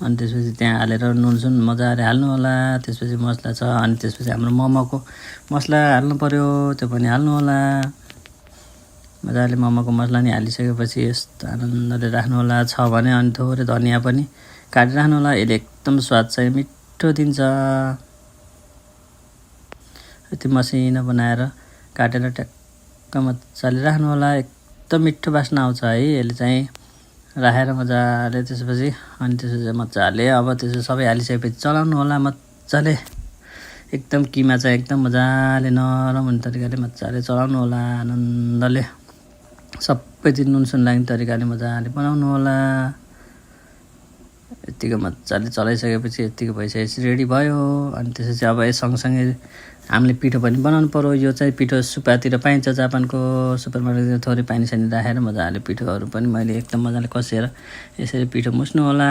अनि त्यसपछि त्यहाँ हालेर नुनसुन मजाले हाल्नु होला। त्यसपछि मसला छ अनि त्यसपछि हाम्रो मोमोको मसला हाल्नु पर्यो, त्यो पनि हाल्नु होला। मजाले मोमोको मसला नि हालिसकेपछि यस्तो आनन्दले राख्नु होला। छ भने अनि थोरै धनिया पनि काटेर राख्नु होला। यसले एकदम स्वाद चाहिँ मिठो दिन्छ। यति मसिनो बनाएर काटेर ट्याक्क मजाले राख्नु होला। एकदम मिठो बास्ना आउँछ है यसले चाहिँ राखेर मजाले। त्यसपछि अनि त्यसपछि मजाले अब त्यसो सबै हालिसकेपछि चलाउनु होला मजाले। एकदम किमा चाहिँ एकदम मजाले नरम हुने तरिकाले मजाले चलाउनु होला। आनन्दले सबैतिर नुनसुन लाग्ने तरिकाले मजाले बनाउनु होला। यतिको मजाले चलाइसकेपछि यतिको भइसकेपछि रेडी भयो। अनि त्यसपछि अब यस सँगसँगै हामीले पिठो पनि बनाउनु पर्यो। यो चाहिँ पिठो सुपातिर पाइन्छ, जापानको सुपर मार्केटतिर थोरै पानी सानी राखेर मजाले पिठोहरू पनि मैले एकदम मजाले कसेर यसरी पिठो मुस्नु होला।